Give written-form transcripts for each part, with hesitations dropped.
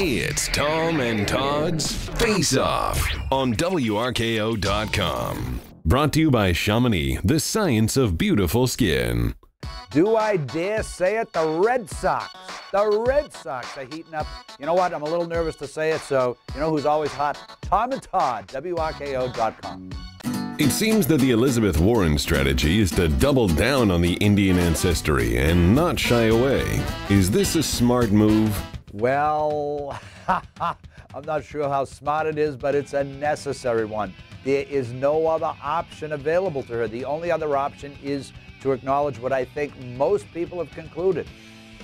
It's Tom and Todd's Face Off on WRKO.com. Brought to you by Chamonix, the science of beautiful skin. Do I dare say it? The Red Sox. The Red Sox are heating up. You know what? I'm a little nervous to say it, so you know who's always hot? Tom and Todd, WRKO.com. It seems that the Elizabeth Warren strategy is to double down on the Indian ancestry and not shy away. Is this a smart move? Well, I'm not sure how smart it is, but it's a necessary one. There is no other option available to her. The only other option is to acknowledge what I think most people have concluded.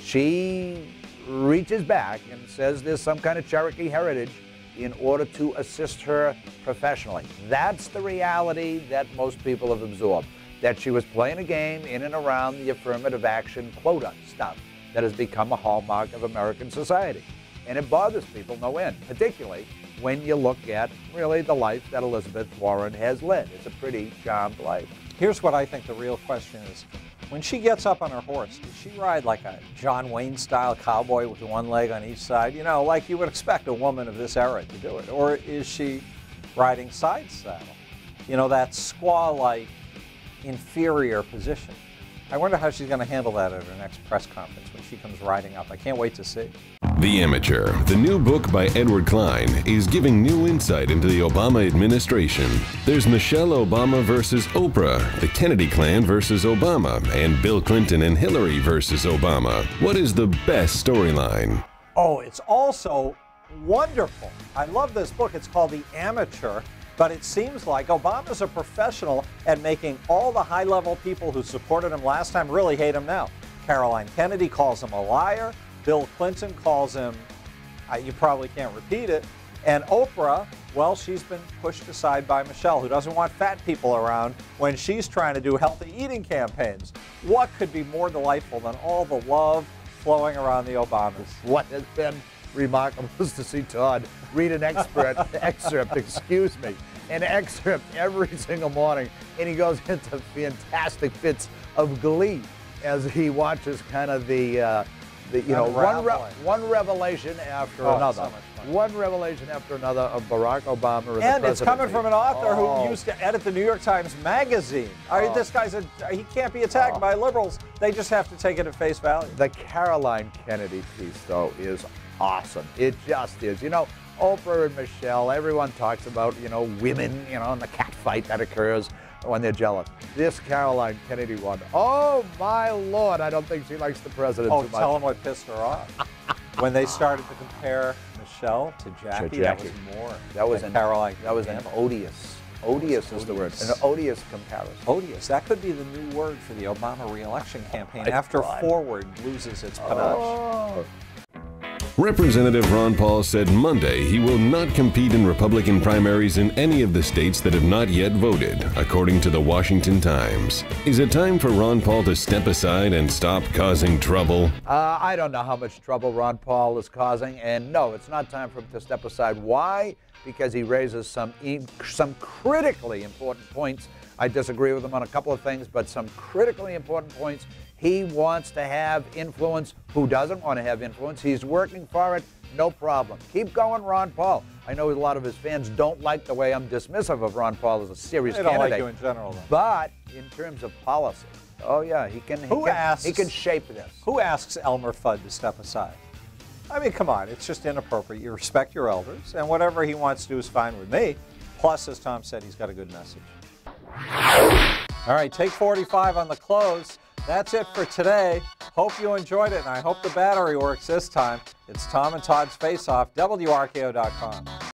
She reaches back and says there's some kind of Cherokee heritage in order to assist her professionally. That's the reality that most people have absorbed, that she was playing a game in and around the affirmative action quota stuff that has become a hallmark of American society. And it bothers people no end, particularly when you look at really the life that Elizabeth Warren has led. It's a pretty charmed life. Here's what I think the real question is. When she gets up on her horse, does she ride like a John Wayne-style cowboy with one leg on each side? You know, like you would expect a woman of this era to do it. Or is she riding side saddle? You know, that squaw-like, inferior position. I wonder how she's going to handle that at her next press conference when she comes riding up. I can't wait to see. The Amateur, the new book by Edward Klein, is giving new insight into the Obama administration. There's Michelle Obama versus Oprah, the Kennedy clan versus Obama, and Bill Clinton and Hillary versus Obama. What is the best storyline? Oh, it's also wonderful. I love this book. It's called The Amateur, but it seems like Obama's a professional at making all the high-level people who supported him last time really hate him now. Caroline Kennedy calls him a liar. Bill Clinton calls him, you probably can't repeat it. And Oprah, well, she's been pushed aside by Michelle, who doesn't want fat people around when she's trying to do healthy eating campaigns. What could be more delightful than all the love flowing around the Obamas? What has been remarkable is to see Todd read an excerpt, an excerpt every single morning, and he goes into fantastic fits of glee as he watches kind of one revelation after another. One revelation after another of Barack Obama. And it's coming from an author who used to edit the New York Times Magazine. This guy's he can't be attacked by liberals. They just have to take it at face value. The Caroline Kennedy piece, though, is awesome. It just is. You know, Oprah and Michelle, everyone talks about, you know, women, you know, and the cat fight that occurs when they're jealous. This Caroline Kennedy one, oh my Lord, I don't think she likes the president too much. Oh, tell them what pissed her off. When they started to compare Michelle to Jackie, that was more. That was Caroline. That was an odious. Odious is the word. An odious comparison. Odious. That could be the new word for the Obama re-election campaign after Forward loses its panache. Representative Ron Paul said Monday he will not compete in Republican primaries in any of the states that have not yet voted, according to the Washington Times. Is it time for Ron Paul to step aside and stop causing trouble? I don't know how much trouble Ron Paul is causing, and no, it's not time for him to step aside. Why? Because he raises some critically important points. I disagree with him on a couple of things, but some critically important points. He wants to have influence. Who doesn't want to have influence? He's working for it. No problem. Keep going, Ron Paul. I know a lot of his fans don't like the way I'm dismissive of Ron Paul as a serious candidate. They don't like you in general, though. But in terms of policy, oh yeah, he can shape this. Who asks Elmer Fudd to step aside? I mean, come on, it's just inappropriate. You respect your elders, and whatever he wants to do is fine with me. Plus, as Tom said, he's got a good message. All right, take 45 on the close. That's it for today. Hope you enjoyed it, and I hope the battery works this time. It's Tom and Todd's Face Off, WRKO.com.